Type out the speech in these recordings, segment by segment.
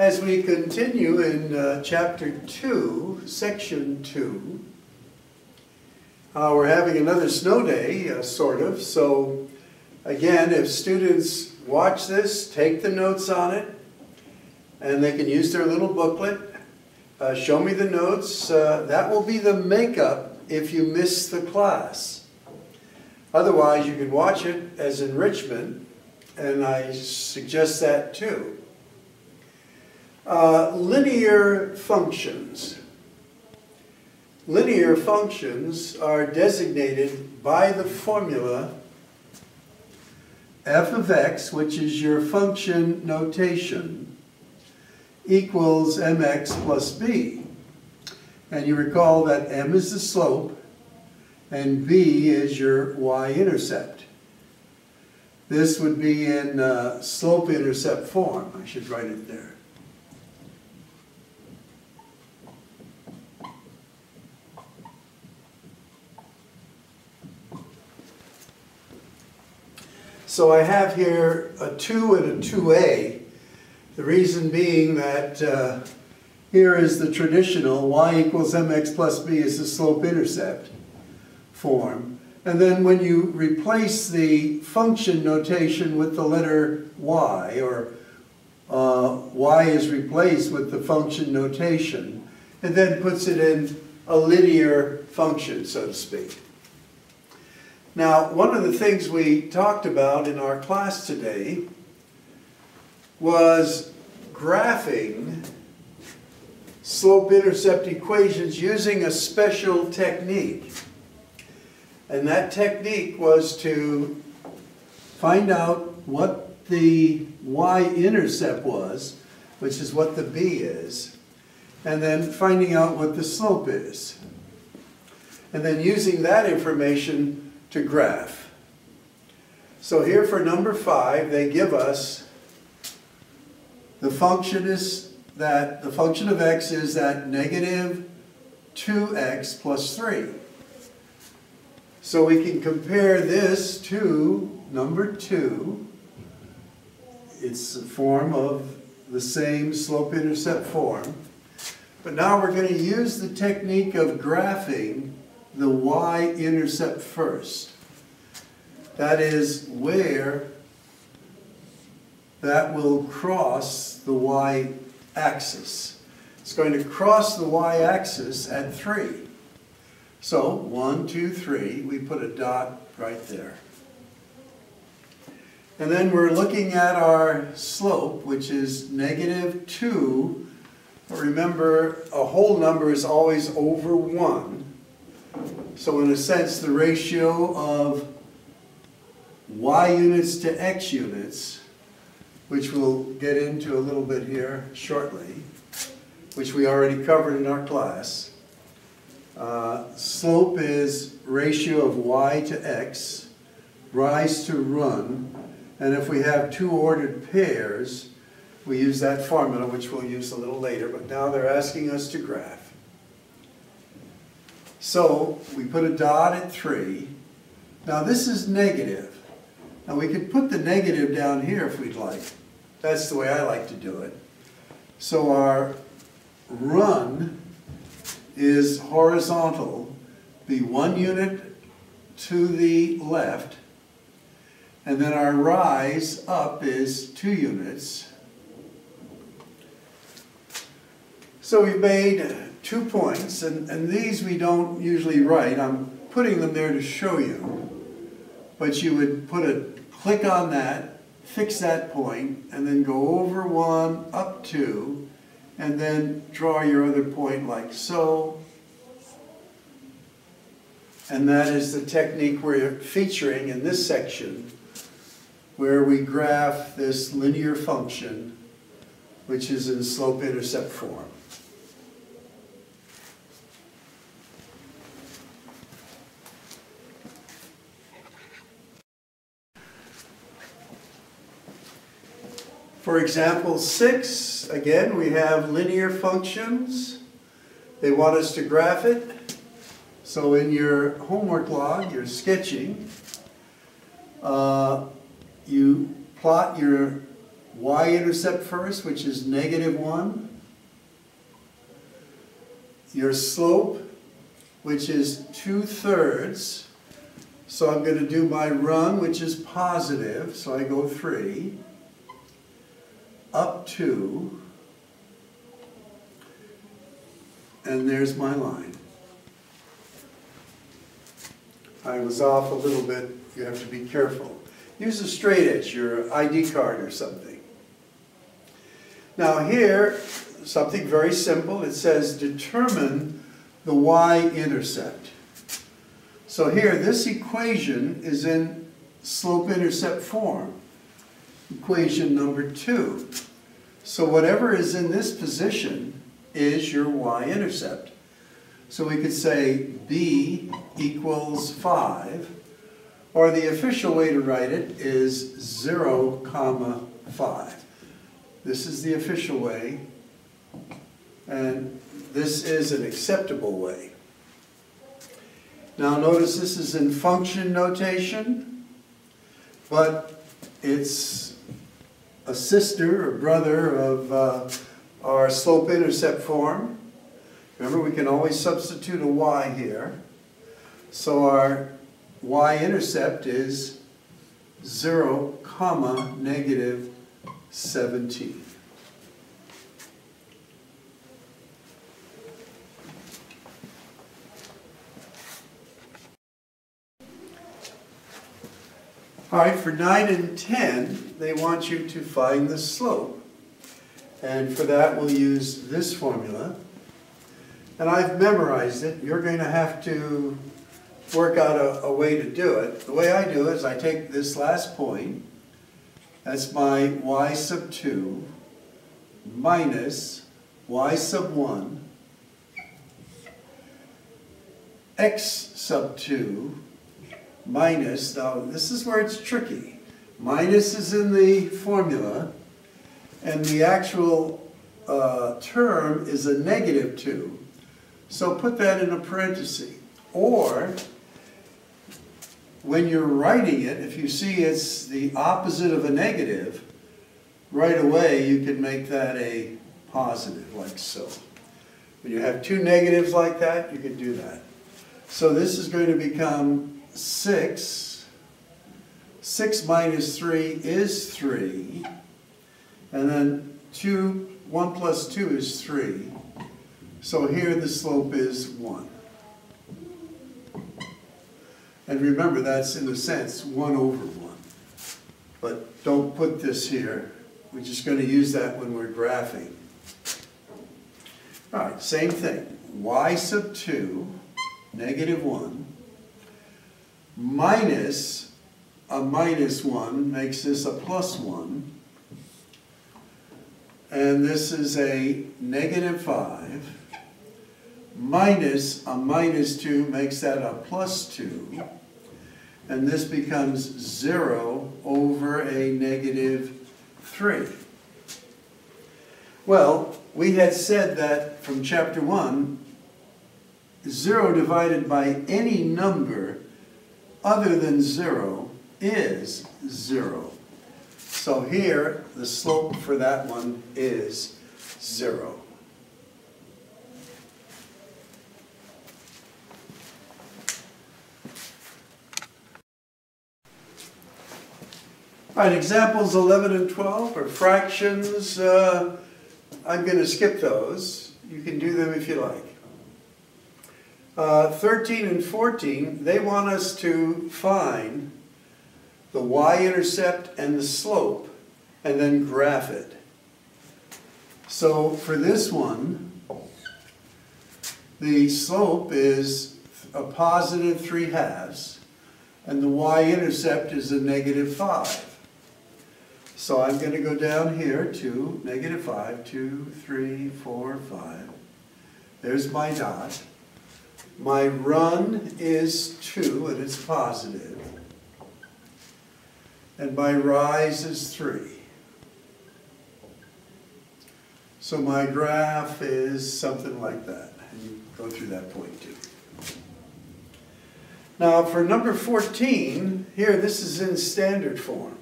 As we continue in Chapter 2, Section 2, we're having another snow day, sort of. So, again, if students watch this, take the notes on it, and they can use their little booklet. Show me the notes. That will be the makeup if you miss the class. Otherwise, you can watch it as enrichment, and I suggest that too. Linear functions. Linear functions are designated by the formula f of x, which is your function notation, equals mx plus b. And you recall that m is the slope and b is your y-intercept. This would be in slope-intercept form. I should write it there. So I have here a 2 and a 2a. The reason being that here is the traditional y equals mx plus b is the slope-intercept form. And then when you replace the function notation with the letter y, or y is replaced with the function notation, it then puts it in a linear function, so to speak. Now, one of the things we talked about in our class today was graphing slope-intercept equations using a special technique. And that technique was to find out what the y-intercept was, which is what the b is, and then finding out what the slope is. And then using that information to graph. So here for number 5, they give us the function of x is that negative 2x plus 3. So we can compare this to number 2. It's a form of the same slope-intercept form. But now we're going to use the technique of graphing the y-intercept first. That is where that will cross the y-axis. It's going to cross the y-axis at 3. So 1, 2, 3, we put a dot right there. And then we're looking at our slope, which is negative 2. But remember, a whole number is always over 1. So in a sense, the ratio of y units to x units, which we'll get into a little bit here shortly, which we already covered in our class. Slope is ratio of y to x, rise to run, and if we have two ordered pairs, we use that formula, which we'll use a little later, but now they're asking us to graph. So we put a dot at 3. Now this is negative. Now we could put the negative down here if we'd like. That's the way I like to do it. So our run is horizontal, be 1 unit to the left, and then our rise up is 2 units. So we've made 2 points, and these we don't usually write. I'm putting them there to show you. But you would put a click on that, fix that point, and then go over 1, up 2, and then draw your other point like so. And that is the technique we're featuring in this section, where we graph this linear function, which is in slope-intercept form. For example 6, again, we have linear functions. They want us to graph it. So in your homework log, your sketching, you plot your y-intercept first, which is -1. Your slope, which is 2/3. So I'm going to do my run, which is positive. So I go 3, up 2, and there's my line. I was off a little bit. You have to be careful. Use a straight edge, your ID card or something. Now here, something very simple. It says determine the y-intercept. So here, this equation is in slope-intercept form. Equation number 2. So whatever is in this position is your y-intercept. So we could say b equals 5, or the official way to write it is 0, 5. This is the official way, and this is an acceptable way. Now notice this is in function notation, but it's a sister or brother of our slope-intercept form. Remember, we can always substitute a y here. So our y-intercept is 0, -17. All right, for 9 and 10, they want you to find the slope. And for that, we'll use this formula. And I've memorized it. You're going to have to work out a way to do it. The way I do it is I take this last point, that's my y sub 2, minus y sub 1, x sub 2, minus, now this is where it's tricky. Minus is in the formula, and the actual term is a -2. So put that in a parenthesis. Or, when you're writing it, if you see it's the opposite of a negative, right away you can make that a positive, like so. When you have two negatives like that, you can do that. So this is going to become 6. 6 minus 3 is 3. And then 1 plus 2 is 3. So here the slope is 1. And remember, that's in a sense 1 over 1. But don't put this here. We're just going to use that when we're graphing. All right, same thing. Y sub 2, -1, minus a -1 makes this a +1. And this is a -5. Minus a -2 makes that a +2. And this becomes 0 over a -3. Well, we had said that from chapter 1, 0 divided by any number other than 0 is 0. So here, the slope for that one is 0. All right, examples 11 and 12 are fractions. I'm going to skip those. You can do them if you like. 13 and 14, they want us to find the y-intercept and the slope and then graph it. So for this one, the slope is a +3 halves and the y-intercept is a -5. So I'm going to go down here to -5, 2, 3, 4, 5. There's my dot. My run is 2, and it's positive. And my rise is 3. So my graph is something like that. And you go through that point too. Now for number 14, here this is in standard form.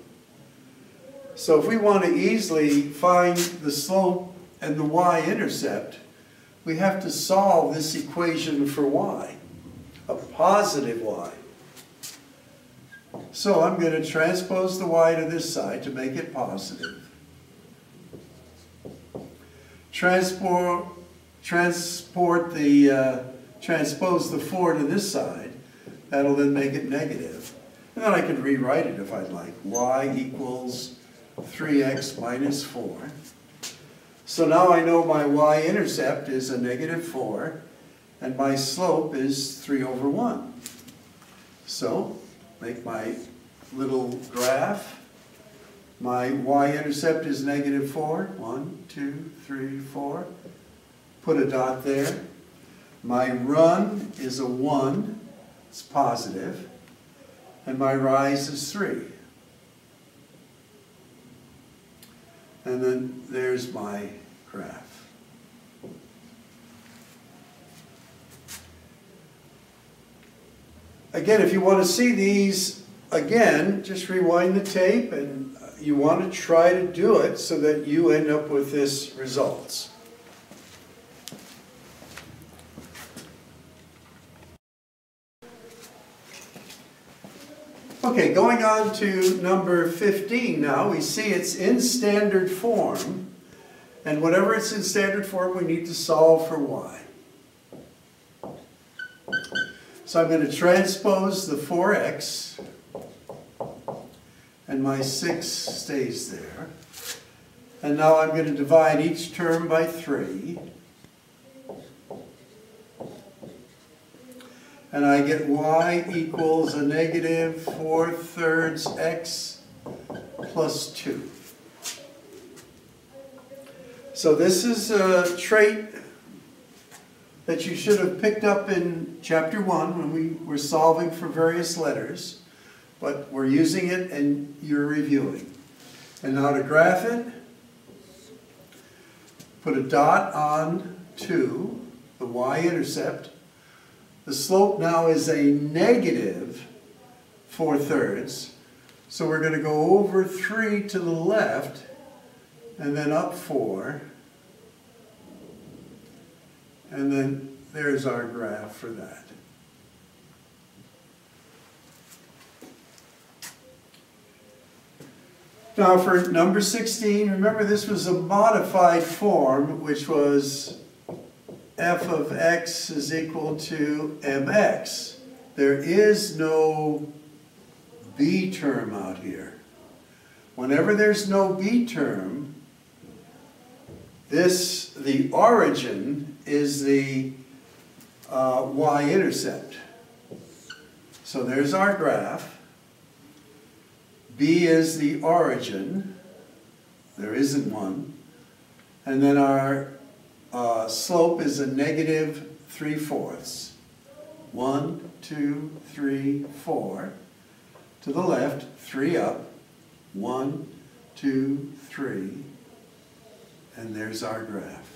So if we want to easily find the slope and the y-intercept, we have to solve this equation for y, a positive y. So I'm going to transpose the y to this side to make it positive. Transpose the 4 to this side. That'll then make it negative. And then I can rewrite it if I'd like. Y equals 3x minus 4. So now I know my y-intercept is a negative 4, and my slope is 3 over 1. So, make my little graph. My y-intercept is negative 4. 1, 2, 3, 4. Put a dot there. My run is a 1. It's positive. And my rise is 3. And then there's my graph. Again, if you want to see these again, just rewind the tape, and you want to try to do it so that you end up with this results. Okay, going on to number 15 now, we see it's in standard form, and whenever it's in standard form, we need to solve for y. So I'm going to transpose the 4x, and my 6 stays there. And now I'm going to divide each term by 3. And I get y equals a negative 4/3 x plus 2. So this is a trait that you should have picked up in chapter 1 when we were solving for various letters, but we're using it and you're reviewing. And now to graph it, put a dot on 2, the y-intercept. The slope now is a negative 4/3, so we're going to go over 3 to the left and then up 4, and then there's our graph for that. Now for number 16, remember this was a modified form, which was f of x is equal to mx. There is no b term out here. Whenever there's no b term, the origin is the y-intercept. So there's our graph. B is the origin. There isn't one. And then our slope is a negative 3/4. 1, 2, 3, 4. To the left, 3 up. 1, 2, 3. And there's our graph.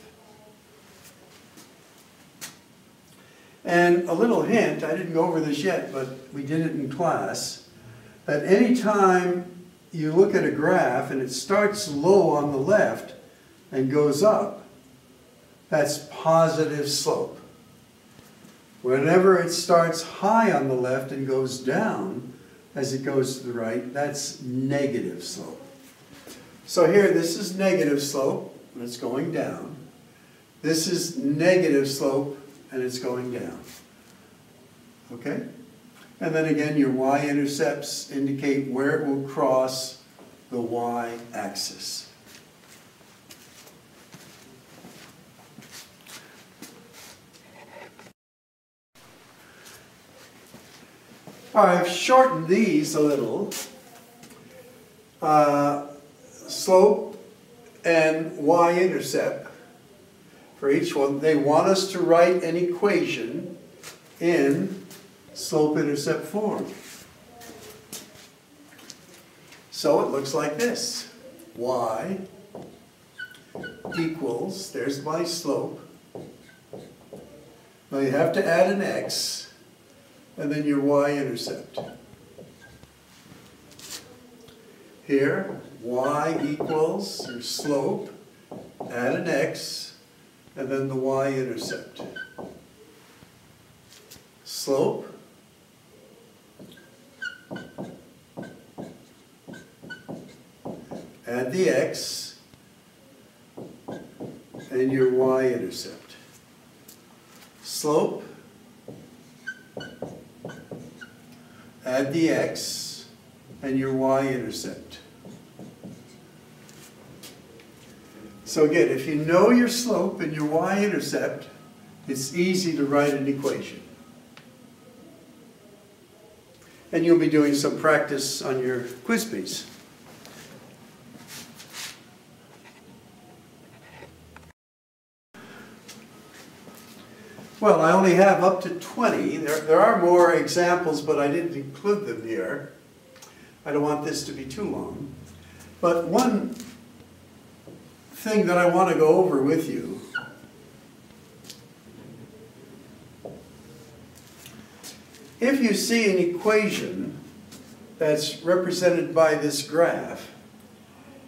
And a little hint, I didn't go over this yet, but we did it in class, that any time you look at a graph and it starts low on the left and goes up, that's positive slope. Whenever it starts high on the left and goes down as it goes to the right, that's negative slope. So here, this is negative slope, and it's going down. This is negative slope, and it's going down. Okay? And then again, your y-intercepts indicate where it will cross the y-axis. All right, I've shortened these a little. Slope and y-intercept for each one. They want us to write an equation in slope-intercept form. So it looks like this. Y equals, there's my slope. Now you have to add an x, and then your y-intercept. Here, y equals your slope, add an x, and then the y-intercept. Slope, add the x, and your y-intercept. Slope, add the x, and your y-intercept. So again, if you know your slope and your y-intercept, it's easy to write an equation. And you'll be doing some practice on your quiz piece. Well, I only have up to 20. There are more examples, but I didn't include them here. I don't want this to be too long. But one thing that I want to go over with you if you see an equation that's represented by this graph,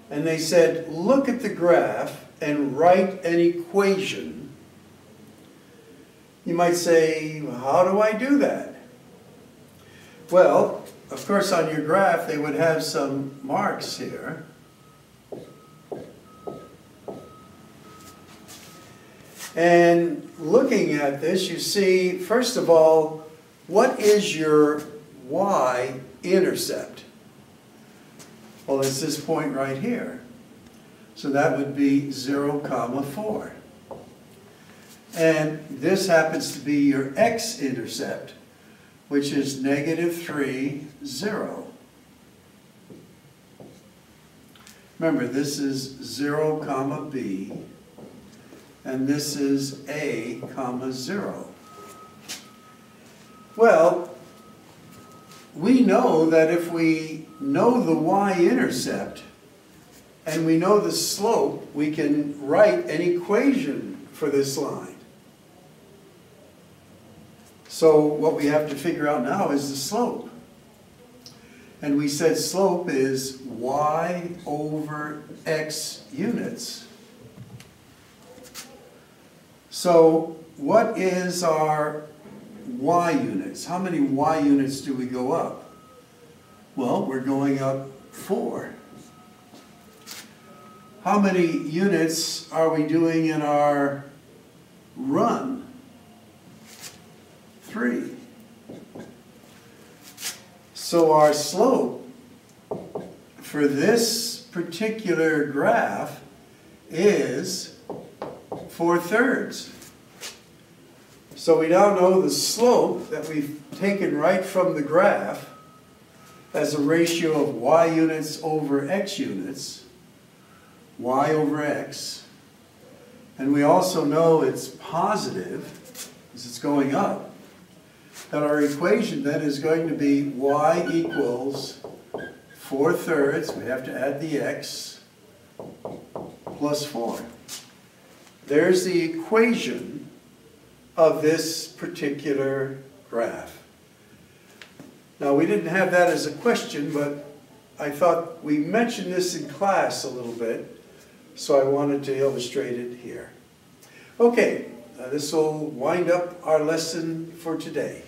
and they said, look at the graph and write an equation, you might say, how do I do that? Well, of course, on your graph, they would have some marks here. And looking at this, you see, first of all, what is your y-intercept? Well, it's this point right here. So that would be 0, 4. And this happens to be your x-intercept, which is -3, 0. Remember, this is 0, b, and this is a, 0. Well, we know that if we know the y-intercept and we know the slope, we can write an equation for this line. So what we have to figure out now is the slope. And we said slope is y over x units. So what is our y units? How many y units do we go up? Well, we're going up 4. How many units are we doing in our run? 3. So our slope for this particular graph is 4/3. So we now know the slope that we've taken right from the graph as a ratio of y units over x units, y over x. And we also know it's positive, because it's going up. That our equation then is going to be y equals 4/3, we have to add the x, plus 4. There's the equation of this particular graph. Now, we didn't have that as a question, but I thought we mentioned this in class a little bit, so I wanted to illustrate it here. Okay, this will wind up our lesson for today.